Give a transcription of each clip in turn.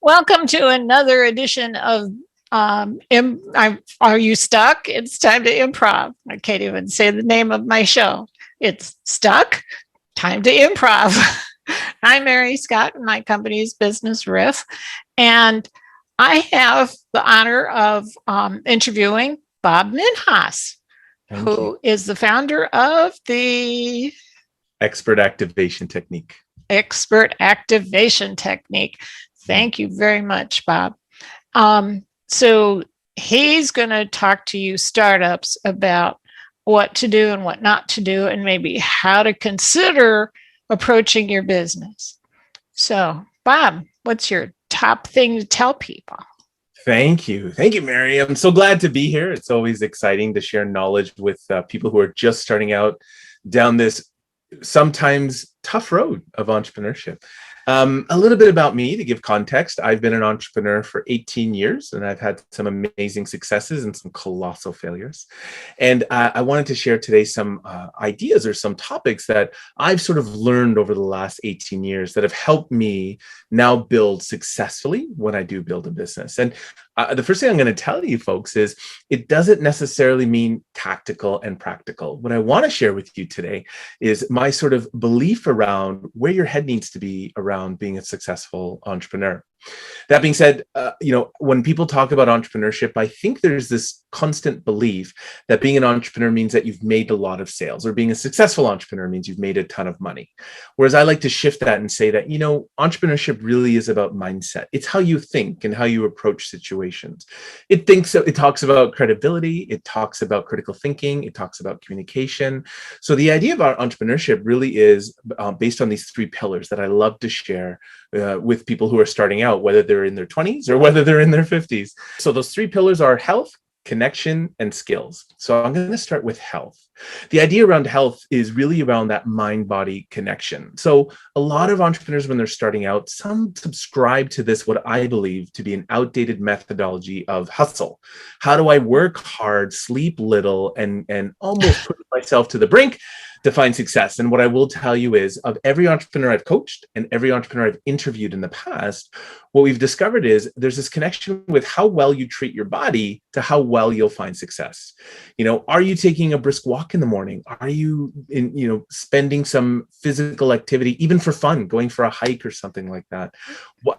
Welcome to another edition of Are You Stuck? It's time to improv. I can't even say the name of my show. It's Stuck? Time to Improv. I'm Mary Scott, and my company is Business Riff. And I have the honor of interviewing Bob Minhas, Thank you. who is the founder of the Expert activation technique. Expert Activation Technique. Thank you very much, Bob. So he's going to talk to you startups about what to do and what not to do, and maybe how to consider approaching your business. So, Bob, what's your top thing to tell people? Thank you. Thank you, Mary. I'm so glad to be here. It's always exciting to share knowledge with people who are just starting out down this sometimes tough road of entrepreneurship. A little bit about me to give context. I've been an entrepreneur for 18 years, and I've had some amazing successes and some colossal failures. And I wanted to share today some ideas or some topics that I've sort of learned over the last 18 years that have helped me now build successfully when I do build a business. And the first thing I'm going to tell you folks is it doesn't necessarily mean tactical and practical. What I want to share with you today is my sort of belief around where your head needs to be around being a successful entrepreneur. That being said, when people talk about entrepreneurship, I think there's this constant belief that being an entrepreneur means that you've made a lot of sales, or being a successful entrepreneur means you've made a ton of money. Whereas I like to shift that and say that, entrepreneurship really is about mindset. It's how you think and how you approach situations. It talks about credibility. It talks about critical thinking. It talks about communication. So the idea about entrepreneurship really is based on these three pillars that I love to share with people who are starting out, whether they're in their 20s or whether they're in their 50s. So those three pillars are health, connection, and skills. So I'm going to start with health. The idea around health is really around that mind-body connection. So a lot of entrepreneurs, when they're starting out, some subscribe to this, what I believe to be an outdated methodology of hustle. How do I work hard, sleep little, and almost put myself to the brink to find success? And what I will tell you is, of every entrepreneur I've coached and every entrepreneur I've interviewed in the past, what we've discovered is there's this connection with how well you treat your body to how well you'll find success. Are you taking a brisk walk in the morning? Are you spending some physical activity, even for fun, going for a hike or something like that?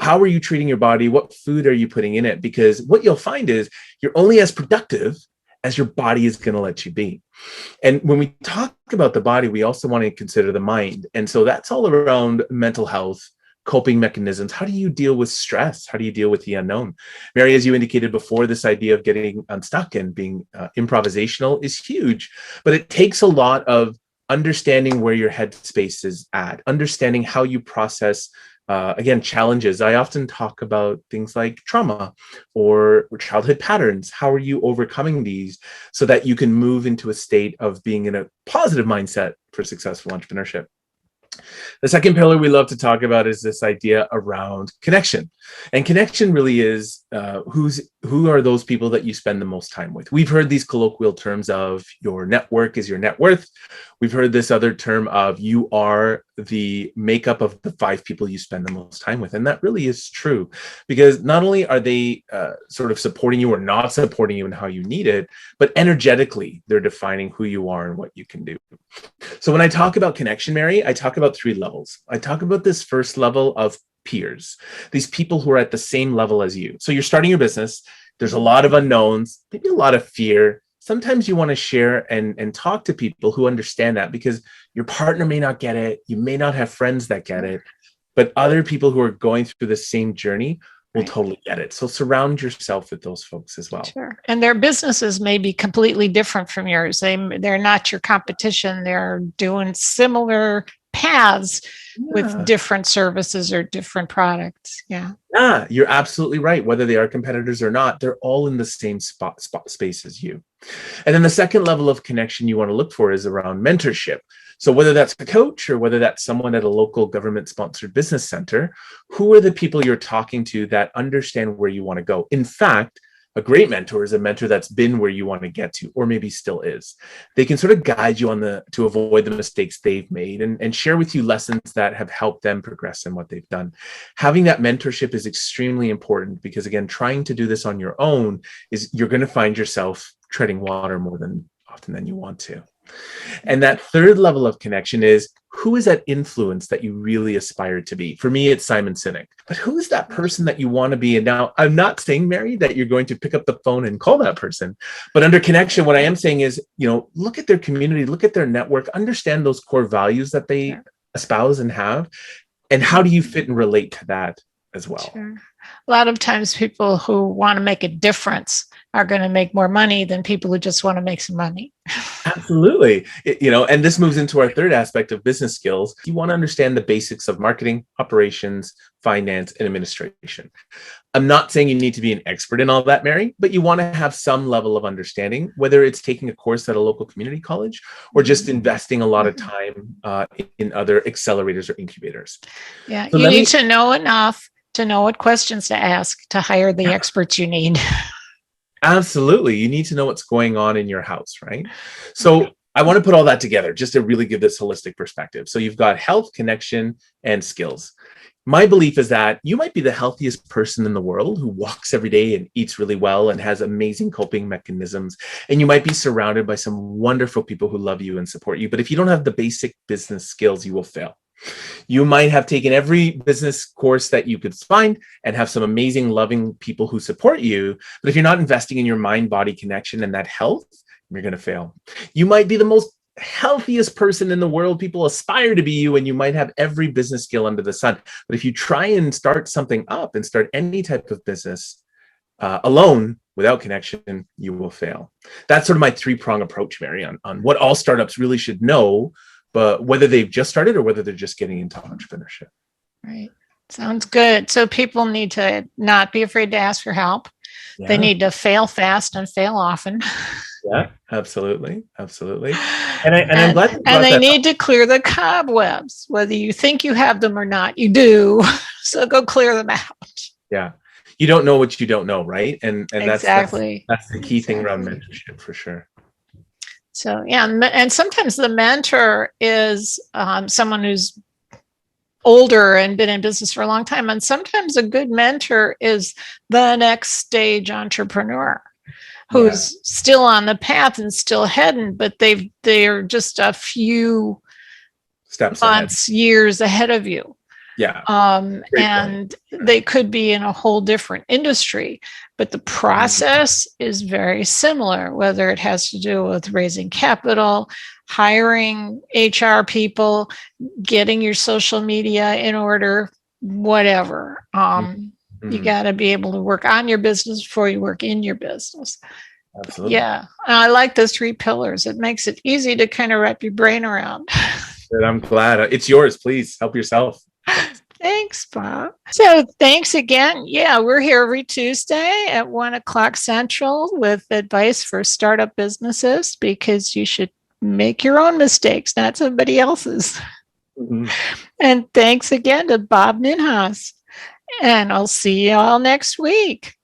How are you treating your body? What food are you putting in it? Because what you'll find is you're only as productive as your body is going to let you be. And when we talk about the body, we also want to consider the mind. And so that's all around mental health, coping mechanisms. How do you deal with stress? How do you deal with the unknown? Mary, as you indicated before, this idea of getting unstuck and being improvisational is huge, but it takes a lot of understanding where your headspace is at, understanding how you process challenges. I often talk about things like trauma or childhood patterns. How are you overcoming these so that you can move into a state of being in a positive mindset for successful entrepreneurship? The second pillar we love to talk about is this idea around connection. And connection really is who are those people that you spend the most time with? We've heard these colloquial terms of your network is your net worth. We've heard this other term of you are the makeup of the 5 people you spend the most time with. And that really is true, because not only are they sort of supporting you or not supporting you in how you need it, but energetically, they're defining who you are and what you can do. So when I talk about connection, Mary, I talk about 3 levels. I talk about this first level of peers, these people who are at the same level as you. So you're starting your business. There's a lot of unknowns, maybe a lot of fear. Sometimes you want to share and talk to people who understand that, because your partner may not get it. You may not have friends that get it, but other people who are going through the same journey will totally get it. So surround yourself with those folks as well. Sure. And their businesses may be completely different from yours. They're not your competition. They're doing similar paths with different services or different products. Yeah. You're absolutely right. Whether they are competitors or not, they're all in the same space as you. And then the second level of connection you want to look for is around mentorship. So whether that's a coach or whether that's someone at a local government-sponsored business center, who are the people you're talking to that understand where you want to go? In fact, A great mentor is a mentor that's been where you want to get to, or maybe still is. They can sort of guide you to avoid the mistakes they've made, and share with you lessons that have helped them progress in what they've done. Having that mentorship is extremely important because, again, trying to do this on your own you're going to find yourself treading water more than often than you want to. And that third level of connection is, who is that influence that you really aspire to be? For me, it's Simon Sinek. But who is that person that you want to be? And now, I'm not saying, Mary, that you're going to pick up the phone and call that person. But under connection, what I am saying is, look at their community, look at their network, understand those core values that they espouse and have. And how do you fit and relate to that as well? Sure. A lot of times people who want to make a difference are going to make more money than people who just want to make some money. Absolutely. And this moves into our third aspect of business skills. You want to understand the basics of marketing, operations, finance, and administration. I'm not saying you need to be an expert in all that, Mary, but you want to have some level of understanding, whether it's taking a course at a local community college or just investing a lot of time in other accelerators or incubators. Yeah, so you need to know enough to know what questions to ask to hire the experts you need. Absolutely. You need to know what's going on in your house, right? So I want to put all that together just to really give this holistic perspective. So you've got health, connection, and skills. My belief is that you might be the healthiest person in the world who walks every day and eats really well and has amazing coping mechanisms. And you might be surrounded by some wonderful people who love you and support you. But if you don't have the basic business skills, you will fail. You might have taken every business course that you could find and have some amazing, loving people who support you. But if you're not investing in your mind-body connection and that health, you're going to fail. You might be the most healthiest person in the world. People aspire to be you, and you might have every business skill under the sun. But if you try and start something up and start any type of business alone, without connection, you will fail. That's sort of my three-prong approach, Mary, on what all startups really should know, but whether they've just started or whether they're just getting into entrepreneurship. Right. Sounds good. So people need to not be afraid to ask for help. Yeah. They need to fail fast and fail often. Yeah, absolutely. Absolutely. And I'm glad and they need to clear the cobwebs, whether you think you have them or not, you do. So go clear them out. Yeah. You don't know what you don't know, right? And exactly. That's the key thing around mentorship for sure. So, yeah. And sometimes the mentor is someone who's older and been in business for a long time. And sometimes a good mentor is the next stage entrepreneur who's still on the path and still heading, but they're just a few steps months, years ahead of you. Yeah. And they could be in a whole different industry, but the process is very similar, whether it has to do with raising capital, hiring HR people, getting your social media in order, whatever. You got to be able to work on your business before you work in your business. Absolutely. Yeah. I like those three pillars. It makes it easy to kind of wrap your brain around. I'm glad. It's yours. Please help yourself. Thanks, Bob. So thanks again. Yeah, we're here every Tuesday at 1:00 Central with advice for startup businesses, because you should make your own mistakes, not somebody else's. Mm-hmm. And thanks again to Bob Minhas. And I'll see you all next week.